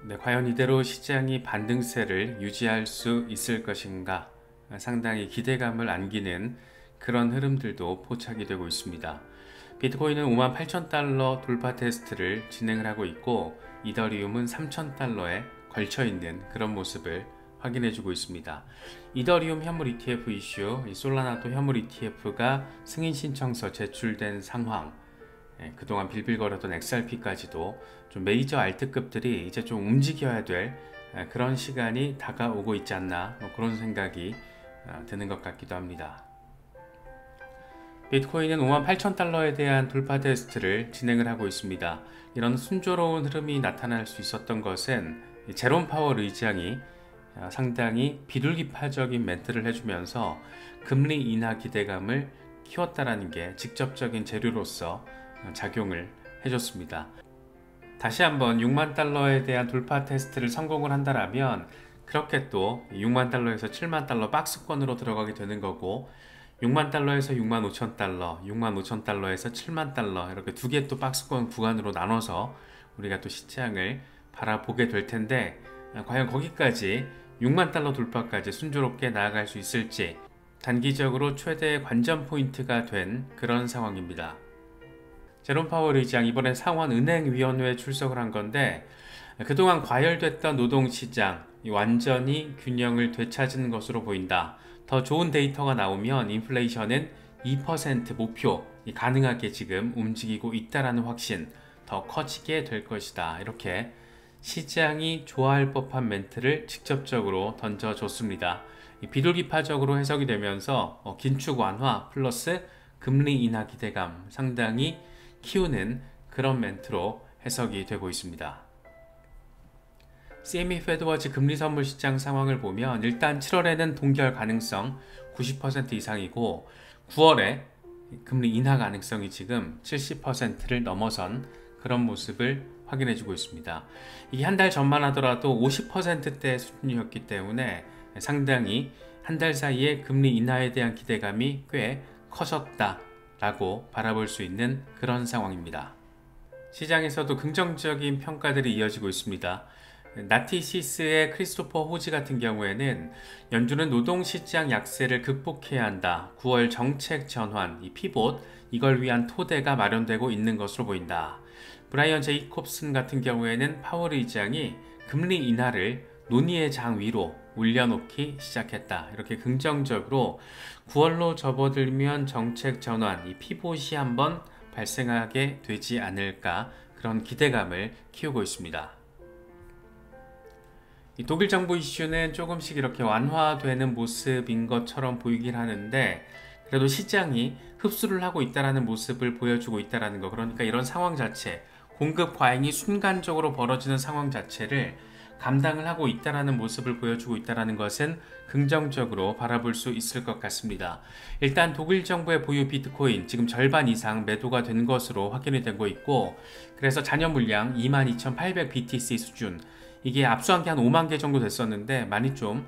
네, 과연 이대로 시장이 반등세를 유지할 수 있을 것인가? 상당히 기대감을 안기는 그런 흐름들도 포착이 되고 있습니다. 비트코인은 58,000달러 돌파 테스트를 진행을 하고 있고, 이더리움은 3,000달러에 걸쳐 있는 그런 모습을 확인해주고 있습니다. 이더리움 현물 ETF 이슈, 솔라나도 현물 ETF가 승인 신청서 제출된 상황, 그동안 빌빌거렸던 XRP까지도 좀 메이저 알트급들이 이제 좀 움직여야 될 그런 시간이 다가오고 있지 않나, 그런 생각이 드는 것 같기도 합니다. 비트코인은 58,000달러에 대한 돌파 테스트를 진행을 하고 있습니다. 이런 순조로운 흐름이 나타날 수 있었던 것은 제롬 파월 의장이 상당히 비둘기파적인 멘트를 해주면서 금리 인하 기대감을 키웠다라는 게 직접적인 재료로서 작용을 해줬습니다. 다시 한번 6만 달러에 대한 돌파 테스트를 성공을 한다면 그렇게 또 6만 달러에서 7만 달러 박스권으로 들어가게 되는 거고, 6만 달러에서 6만 5천 달러, 6만 5천 달러에서 7만 달러, 이렇게 두 개 또 박스권 구간으로 나눠서 우리가 또 시장을 바라보게 될 텐데, 과연 거기까지 6만 달러 돌파까지 순조롭게 나아갈 수 있을지 단기적으로 최대의 관전 포인트가 된 그런 상황입니다. 제롬 파월 의장 이번에 상원은행위원회에 출석을 한 건데, 그동안 과열됐던 노동시장 완전히 균형을 되찾은 것으로 보인다. 더 좋은 데이터가 나오면 인플레이션은 2% 목표 가능하게 지금 움직이고 있다라는 확신 더 커지게 될 것이다. 이렇게 시장이 좋아할 법한 멘트를 직접적으로 던져줬습니다. 비둘기파적으로 해석이 되면서 긴축 완화 플러스 금리 인하 기대감 상당히 키우는 그런 멘트로 해석이 되고 있습니다. CME 페드워치 금리 선물 시장 상황을 보면 일단 7월에는 동결 가능성 90% 이상이고, 9월에 금리 인하 가능성이 지금 70%를 넘어선 그런 모습을 확인해주고 있습니다. 이게 한 달 전만 하더라도 50%대 수준이었기 때문에 상당히 한 달 사이에 금리 인하에 대한 기대감이 꽤 커졌다라고 바라볼 수 있는 그런 상황입니다. 시장에서도 긍정적인 평가들이 이어지고 있습니다. 나티시스의 크리스토퍼 호지 같은 경우에는 연준은 노동시장 약세를 극복해야 한다. 9월 정책 전환, 이 피봇, 이걸 위한 토대가 마련되고 있는 것으로 보인다. 브라이언 제이콥슨 같은 경우에는 파월 의장이 금리 인하를 논의의 장 위로 올려놓기 시작했다. 이렇게 긍정적으로 9월로 접어들면 정책 전환, 이 피봇이 한번 발생하게 되지 않을까, 그런 기대감을 키우고 있습니다. 이 독일 정부 이슈는 조금씩 이렇게 완화되는 모습인 것처럼 보이긴 하는데, 그래도 시장이 흡수를 하고 있다는 모습을 보여주고 있다는 거, 그러니까 이런 상황 자체, 공급 과잉이 순간적으로 벌어지는 상황 자체를 감당을 하고 있다는 모습을 보여주고 있다는 것은 긍정적으로 바라볼 수 있을 것 같습니다. 일단 독일 정부의 보유 비트코인 지금 절반 이상 매도가 된 것으로 확인이 되고 있고, 그래서 잔여 물량 22,800 BTC 수준, 이게 압수한 게 한 5만 개 정도 됐었는데 많이 좀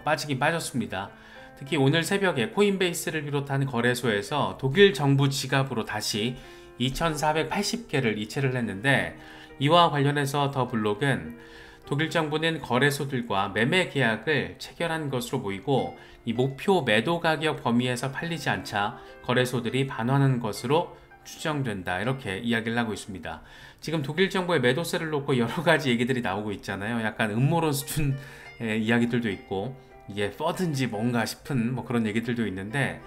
빠지긴 빠졌습니다. 특히 오늘 새벽에 코인베이스를 비롯한 거래소에서 독일 정부 지갑으로 다시 2,480개를 이체를 했는데, 이와 관련해서 더 블록은 독일 정부는 거래소들과 매매 계약을 체결한 것으로 보이고, 이 목표 매도 가격 범위에서 팔리지 않자 거래소들이 반환한 것으로 추정된다, 이렇게 이야기를 하고 있습니다. 지금 독일 정부의 매도세를 놓고 여러 가지 얘기들이 나오고 있잖아요. 약간 음모론 수준의 이야기들도 있고, 이게 퍼든지 뭔가 싶은 그런 얘기들도 있는데,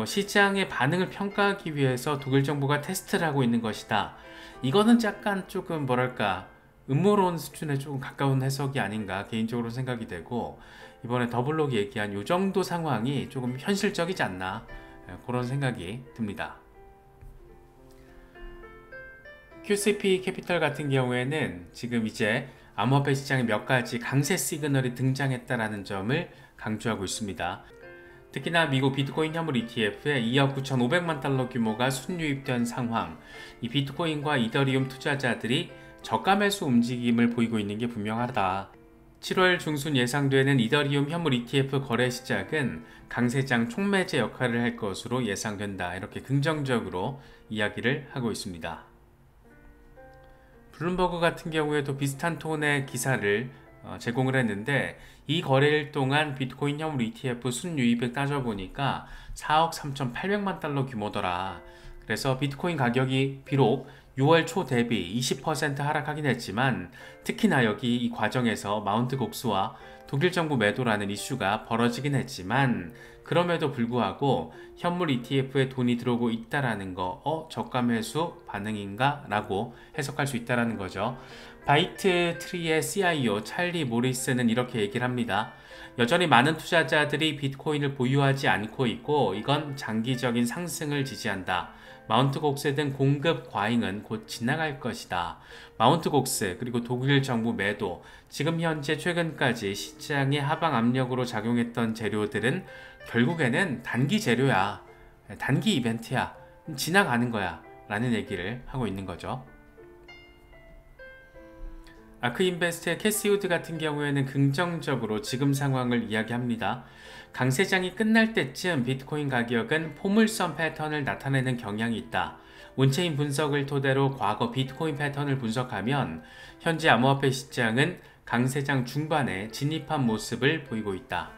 시장의 반응을 평가하기 위해서 독일 정부가 테스트를 하고 있는 것이다. 이거는 약간 조금 뭐랄까 음모론 수준에 조금 가까운 해석이 아닌가 개인적으로 생각이 되고, 이번에 더블록이 얘기한 이 정도 상황이 조금 현실적이지 않나, 그런 생각이 듭니다. QCP 캐피털 같은 경우에는 지금 이제 암호화폐 시장에 몇 가지 강세 시그널이 등장했다는 점을 강조하고 있습니다. 특히나 미국 비트코인 현물 ETF에 2억 9,500만 달러 규모가 순유입된 상황, 이 비트코인과 이더리움 투자자들이 저가 매수 움직임을 보이고 있는 게 분명하다. 7월 중순 예상되는 이더리움 현물 ETF 거래 시작은 강세장 촉매제 역할을 할 것으로 예상된다. 이렇게 긍정적으로 이야기를 하고 있습니다. 블룸버그 같은 경우에도 비슷한 톤의 기사를 제공을 했는데 이 거래일 동안 비트코인 현물 ETF 순유입을 따져보니까 4억 3,800만 달러 규모더라. 그래서 비트코인 가격이 비록 6월 초 대비 20% 하락하긴 했지만 특히나 여기 이 과정에서 마운트 곡스와 독일 정부 매도라는 이슈가 벌어지긴 했지만 그럼에도 불구하고 현물 ETF에 돈이 들어오고 있다라는 거 저가 매수 반응인가? 라고 해석할 수 있다라는 거죠. 바이트 트리의 CIO 찰리 모리스는 이렇게 얘기를 합니다. 여전히 많은 투자자들이 비트코인을 보유하지 않고 있고 이건 장기적인 상승을 지지한다. 마운트 곡스 등 공급 과잉은 곧 지나갈 것이다. 마운트 곡스 그리고 독일 정부 매도 지금 현재 최근까지 시장의 하방 압력으로 작용했던 재료들은 결국에는 단기 재료야. 단기 이벤트야. 지나가는 거야. 라는 얘기를 하고 있는 거죠. 아크인베스트의 캐시 우드 같은 경우에는 긍정적으로 지금 상황을 이야기합니다. 강세장이 끝날 때쯤 비트코인 가격은 포물선 패턴을 나타내는 경향이 있다. 온체인 분석을 토대로 과거 비트코인 패턴을 분석하면 현재 암호화폐 시장은 강세장 중반에 진입한 모습을 보이고 있다.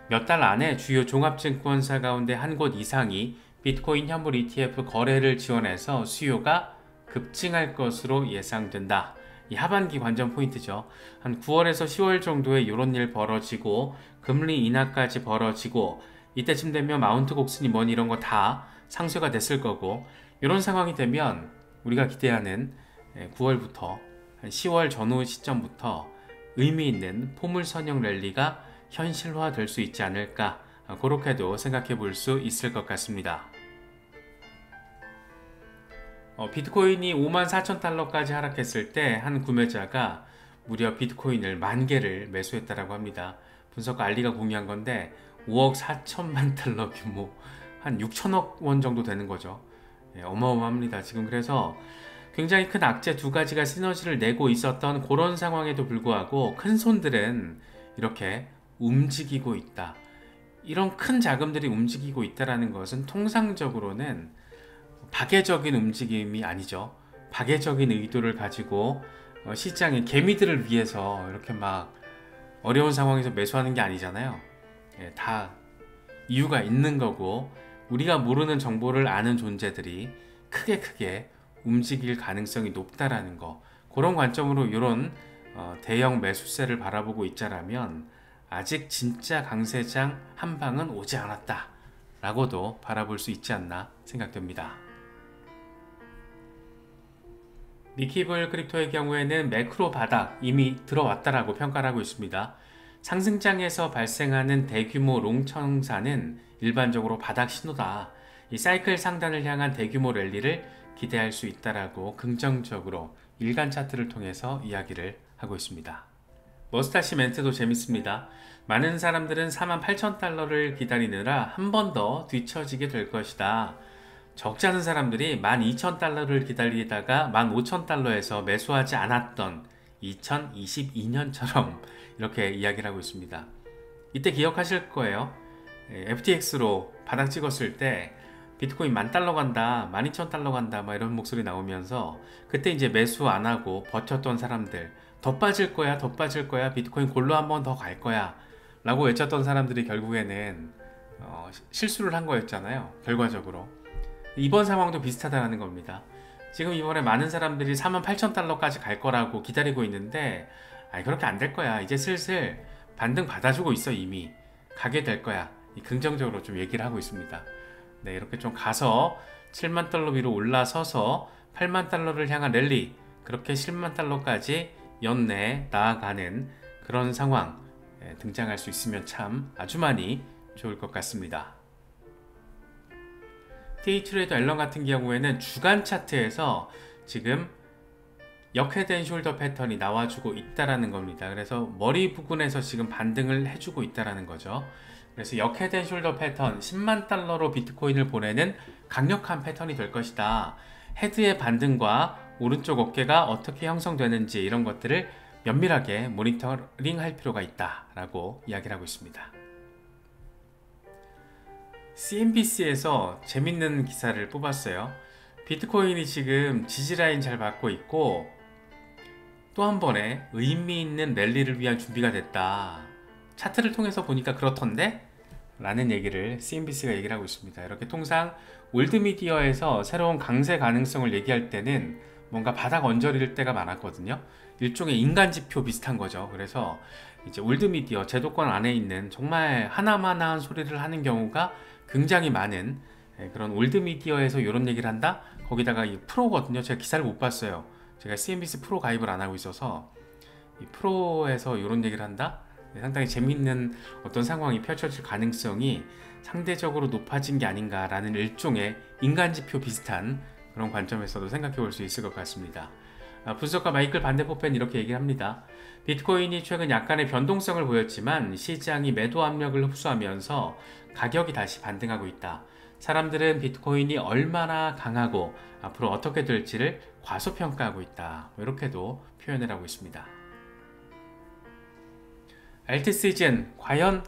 몇 달 안에 주요 종합증권사 가운데 한 곳 이상이 비트코인 현물 ETF 거래를 지원해서 수요가 급증할 것으로 예상된다. 이 하반기 관전 포인트죠. 한 9월에서 10월 정도에 이런 일 벌어지고 금리 인하까지 벌어지고 이때쯤 되면 마운트 곡슨이 뭐니 이런 거 다 상쇄가 됐을 거고 이런 상황이 되면 우리가 기대하는 9월부터 10월 전후 시점부터 의미 있는 포물선형 랠리가 현실화 될 수 있지 않을까 그렇게도 생각해 볼 수 있을 것 같습니다. 비트코인이 54,000달러까지 하락했을 때 한 구매자가 무려 비트코인을 10,000개를 매수했다라고 합니다. 분석가 알리가 공유한 건데 5억 4천만 달러 규모 한 6천억 원 정도 되는 거죠. 어마어마합니다. 지금 그래서 굉장히 큰 악재 두 가지가 시너지를 내고 있었던 그런 상황에도 불구하고 큰 손들은 이렇게 움직이고 있다. 이런 큰 자금들이 움직이고 있다는 것은 통상적으로는 박애적인 움직임이 아니죠. 박애적인 의도를 가지고 시장의 개미들을 위해서 이렇게 막 어려운 상황에서 매수하는 게 아니잖아요. 다 이유가 있는 거고 우리가 모르는 정보를 아는 존재들이 크게 움직일 가능성이 높다라는 거 그런 관점으로 이런 대형 매수세를 바라보고 있자라면 아직 진짜 강세장 한 방은 오지 않았다 라고도 바라볼 수 있지 않나 생각됩니다. 미키블 크립토의 경우에는 매크로 바닥 이미 들어왔다라고 평가를 하고 있습니다. 상승장에서 발생하는 대규모 롱청산은 일반적으로 바닥 신호다. 이 사이클 상단을 향한 대규모 랠리를 기대할 수 있다라고 긍정적으로 일간 차트를 통해서 이야기를 하고 있습니다. 머스타시 멘트도 재밌습니다. 많은 사람들은 48,000달러를 기다리느라 한 번 더 뒤처지게 될 것이다. 적지 않은 사람들이 12,000달러를 기다리다가 15,000달러에서 매수하지 않았던 2022년처럼 이렇게 이야기를 하고 있습니다. 이때 기억하실 거예요. FTX로 바닥 찍었을 때 비트코인 10,000달러 간다, 12,000달러 간다 막 이런 목소리 나오면서 그때 이제 매수 안 하고 버텼던 사람들 더 빠질 거야, 더 빠질 거야, 비트코인 골로 한 번 더 갈 거야 라고 외쳤던 사람들이 결국에는 실수를 한 거였잖아요. 결과적으로 이번 상황도 비슷하다는 겁니다. 지금 이번에 많은 사람들이 48,000달러까지 갈 거라고 기다리고 있는데 그렇게 안 될 거야. 이제 슬슬 반등 받아주고 있어. 이미 가게 될 거야. 긍정적으로 좀 얘기를 하고 있습니다. 네, 이렇게 좀 가서 7만 달러 위로 올라서서 8만 달러를 향한 랠리 그렇게 10만 달러까지 연내 나아가는 그런 상황 등장할 수 있으면 참 아주 많이 좋을 것 같습니다. 데이트레이더 앨런 같은 경우에는 주간 차트에서 지금 역회된 숄더 패턴이 나와주고 있다라는 겁니다. 그래서 머리 부근에서 지금 반등을 해주고 있다라는 거죠. 그래서 역회된 숄더 패턴 10만 달러로 비트코인을 보내는 강력한 패턴이 될 것이다. 헤드의 반등과 오른쪽 어깨가 어떻게 형성되는지 이런 것들을 면밀하게 모니터링 할 필요가 있다라고 이야기를 하고 있습니다. CNBC에서 재밌는 기사를 뽑았어요. 비트코인이 지금 지지라인 잘 받고 있고 또 한 번의 의미 있는 랠리를 위한 준비가 됐다. 차트를 통해서 보니까 그렇던데? 라는 얘기를 CNBC가 얘기를 하고 있습니다. 이렇게 통상 올드미디어에서 새로운 강세 가능성을 얘기할 때는 뭔가 바닥 언저리일 때가 많았거든요. 일종의 인간지표 비슷한 거죠. 그래서 이제 올드미디어 제도권 안에 있는 정말 하나마나한 소리를 하는 경우가 굉장히 많은 그런 올드미디어에서 이런 얘기를 한다? 거기다가 이 프로거든요. 제가 기사를 못 봤어요. 제가 CNBC 프로 가입을 안 하고 있어서 이 프로에서 이런 얘기를 한다? 상당히 재밌는 어떤 상황이 펼쳐질 가능성이 상대적으로 높아진 게 아닌가라는 일종의 인간지표 비슷한 그런 관점에서도 생각해 볼 수 있을 것 같습니다. 분석가 마이클 반데포펜 이렇게 얘기합니다. 비트코인이 최근 약간의 변동성을 보였지만 시장이 매도 압력을 흡수하면서 가격이 다시 반등하고 있다. 사람들은 비트코인이 얼마나 강하고 앞으로 어떻게 될지를 과소평가하고 있다. 이렇게도 표현을 하고 있습니다. 알트 시즌, 과연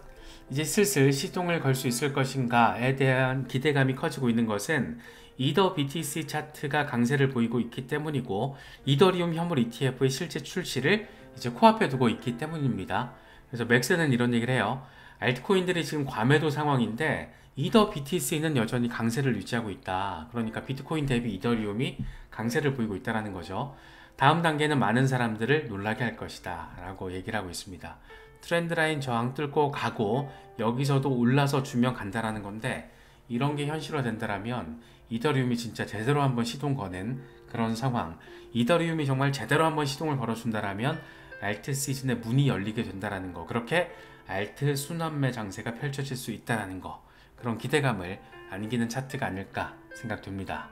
이제 슬슬 시동을 걸 수 있을 것인가에 대한 기대감이 커지고 있는 것은 이더 BTC 차트가 강세를 보이고 있기 때문이고 이더리움 현물 ETF의 실제 출시를 이제 코앞에 두고 있기 때문입니다. 그래서 맥스는 이런 얘기를 해요. 알트코인들이 지금 과매도 상황인데 이더 BTC는 여전히 강세를 유지하고 있다. 그러니까 비트코인 대비 이더리움이 강세를 보이고 있다는 거죠. 다음 단계는 많은 사람들을 놀라게 할 것이다 라고 얘기를 하고 있습니다. 트렌드라인 저항 뚫고 가고 여기서도 올라서 주면 간다라는 건데 이런 게 현실화 된다면 이더리움이 진짜 제대로 한번 시동 거는 그런 상황, 이더리움이 정말 제대로 한번 시동을 걸어준다면 알트 시즌의 문이 열리게 된다는 거, 그렇게 알트 순환매 장세가 펼쳐질 수 있다는 거, 그런 기대감을 안기는 차트가 아닐까 생각됩니다.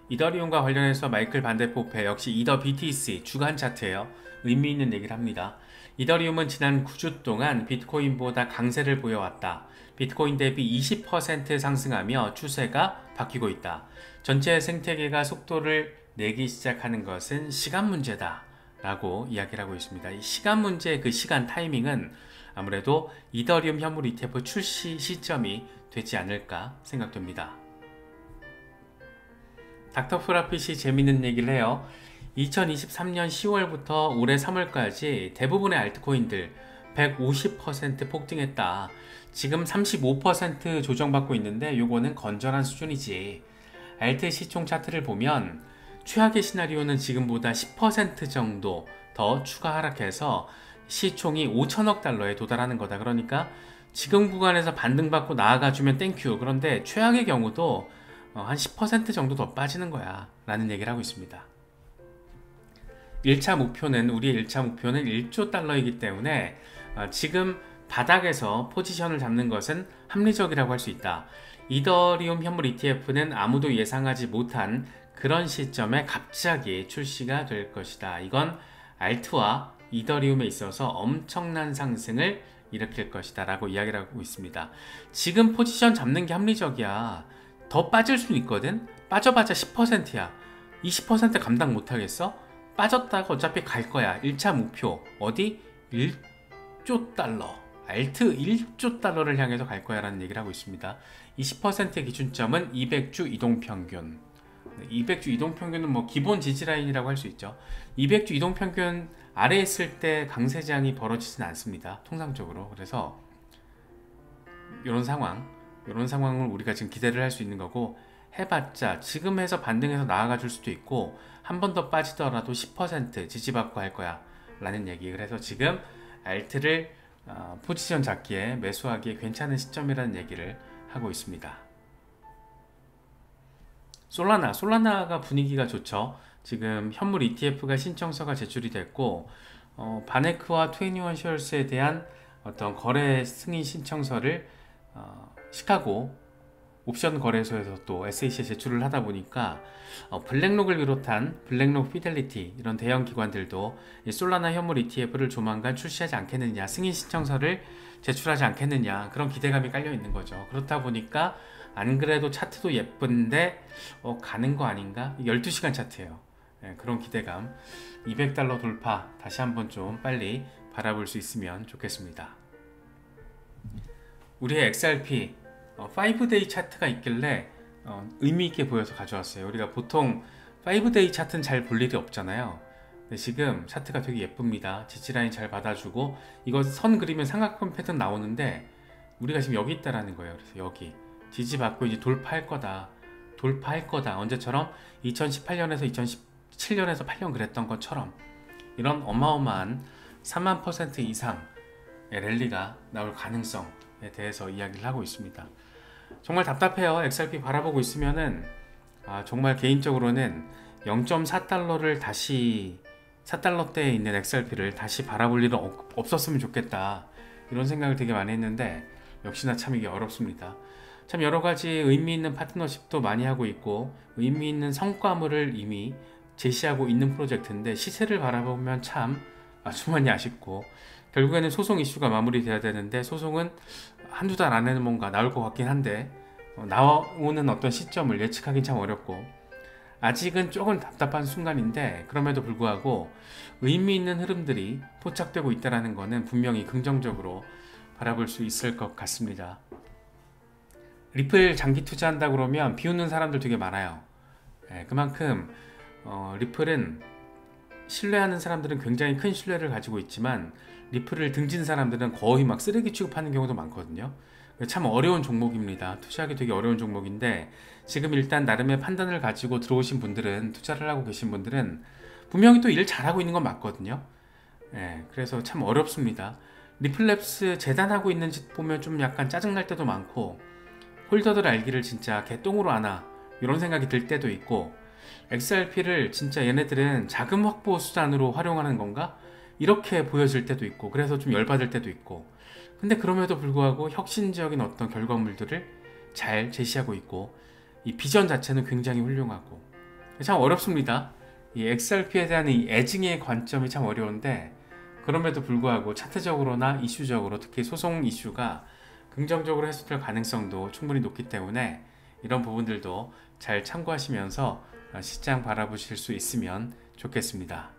이더리움과 관련해서 마이클 반데포페 역시 이더 BTC 주간 차트예요. 의미 있는 얘기를 합니다. 이더리움은 지난 9주 동안 비트코인보다 강세를 보여왔다. 비트코인 대비 20% 상승하며 추세가 바뀌고 있다. 전체 생태계가 속도를 내기 시작하는 것은 시간 문제다 라고 이야기를 하고 있습니다. 이 시간 문제의 그 시간 타이밍은 아무래도 이더리움 현물 ETF 출시 시점이 되지 않을까 생각됩니다. 닥터 프라핏이 재밌는 얘기를 해요. 2023년 10월부터 올해 3월까지 대부분의 알트코인들 150% 폭등했다. 지금 35% 조정받고 있는데 요거는 건전한 수준이지. 알트 시총 차트를 보면 최악의 시나리오는 지금보다 10% 정도 더 추가 하락해서 시총이 5천억 달러에 도달하는 거다. 그러니까 지금 구간에서 반등받고 나아가주면 땡큐. 그런데 최악의 경우도 한 10% 정도 더 빠지는 거야 라는 얘기를 하고 있습니다. 1차 목표는 우리의 1차 목표는 1조 달러이기 때문에 지금 바닥에서 포지션을 잡는 것은 합리적이라고 할 수 있다. 이더리움 현물 ETF는 아무도 예상하지 못한 그런 시점에 갑자기 출시가 될 것이다. 이건 알트와 이더리움에 있어서 엄청난 상승을 일으킬 것이다 라고 이야기를 하고 있습니다. 지금 포지션 잡는 게 합리적이야. 더 빠질 수는 있거든. 빠져봤자 10%야 20% 감당 못하겠어? 빠졌다가 어차피 갈 거야. 1차 목표 어디? 1조 달러 알트 1조 달러를 향해서 갈 거야 라는 얘기를 하고 있습니다. 20%의 기준점은 200주 이동평균. 200주 이동평균은 뭐 기본 지지라인이라고 할 수 있죠. 200주 이동평균 아래에 있을 때 강세장이 벌어지진 않습니다. 통상적으로. 그래서 이런 상황을 우리가 지금 기대를 할 수 있는 거고, 해봤자 지금 해서 반등해서 나아가 줄 수도 있고 한 번 더 빠지더라도 10% 지지받고 할 거야 라는 얘기. 그래서 지금 알트를 포지션 잡기에 매수하기에 괜찮은 시점이라는 얘기를 하고 있습니다. 솔라나가 분위기가 좋죠. 지금 현물 ETF가 신청서가 제출이 됐고 바네크와 21쉐어스에 대한 어떤 거래 승인 신청서를 시카고 옵션 거래소에서 또 SEC에 제출을 하다 보니까 블랙록을 비롯한 블랙록 피델리티 이런 대형 기관들도 이 솔라나 현물 ETF를 조만간 출시하지 않겠느냐, 승인 신청서를 제출하지 않겠느냐, 그런 기대감이 깔려 있는 거죠. 그렇다 보니까 안 그래도 차트도 예쁜데 가는 거 아닌가? 12시간 차트예요. 그런 기대감, 200달러 돌파 다시 한번 좀 빨리 바라볼 수 있으면 좋겠습니다. 우리의 XRP 5데이 차트가 있길래 의미있게 보여서 가져왔어요. 우리가 보통 5데이 차트는 잘 볼 일이 없잖아요. 근데 지금 차트가 되게 예쁩니다. 지지라인 잘 받아주고 이거 선 그리면 삼각형 패턴 나오는데 우리가 지금 여기 있다라는 거예요. 그래서 여기 지지받고 이제 돌파할 거다. 돌파할 거다. 언제처럼 2018년에서 2017년에서 8년 그랬던 것처럼 이런 어마어마한 3만% 이상의 랠리가 나올 가능성에 대해서 이야기를 하고 있습니다. 정말 답답해요. XRP 바라보고 있으면은 정말 개인적으로는 0.4달러를 다시 4달러대에 있는 XRP를 다시 바라볼 일은 없었으면 좋겠다 이런 생각을 되게 많이 했는데 역시나 참 이게 어렵습니다. 참 여러가지 의미 있는 파트너십도 많이 하고 있고 의미 있는 성과물을 이미 제시하고 있는 프로젝트인데 시세를 바라보면 참 아주 많이 아쉽고 결국에는 소송 이슈가 마무리돼야 되는데 소송은 한두 달 안에는 뭔가 나올 것 같긴 한데 나오는 어떤 시점을 예측하기는 참 어렵고 아직은 조금 답답한 순간인데 그럼에도 불구하고 의미 있는 흐름들이 포착되고 있다는 것은 분명히 긍정적으로 바라볼 수 있을 것 같습니다. 리플 장기 투자한다 그러면 비웃는 사람들 되게 많아요. 그만큼 리플은 신뢰하는 사람들은 굉장히 큰 신뢰를 가지고 있지만 리플을 등진 사람들은 거의 막 쓰레기 취급하는 경우도 많거든요. 참 어려운 종목입니다. 투자하기 되게 어려운 종목인데 지금 일단 나름의 판단을 가지고 들어오신 분들은 투자를 하고 계신 분들은 분명히 또 일 잘하고 있는 건 맞거든요. 그래서 참 어렵습니다. 리플랩스 재단하고 있는 짓 보면 좀 약간 짜증날 때도 많고 홀더들 알기를 진짜 개똥으로 아나 이런 생각이 들 때도 있고 XRP를 진짜 얘네들은 자금 확보 수단으로 활용하는 건가? 이렇게 보여질 때도 있고 그래서 좀 열받을 때도 있고 근데 그럼에도 불구하고 혁신적인 어떤 결과물들을 잘 제시하고 있고 이 비전 자체는 굉장히 훌륭하고 참 어렵습니다. 이 XRP에 대한 이 애증의 관점이 참 어려운데 그럼에도 불구하고 차트적으로나 이슈적으로 특히 소송 이슈가 긍정적으로 해소될 가능성도 충분히 높기 때문에 이런 부분들도 잘 참고하시면서 시장 바라보실 수 있으면 좋겠습니다.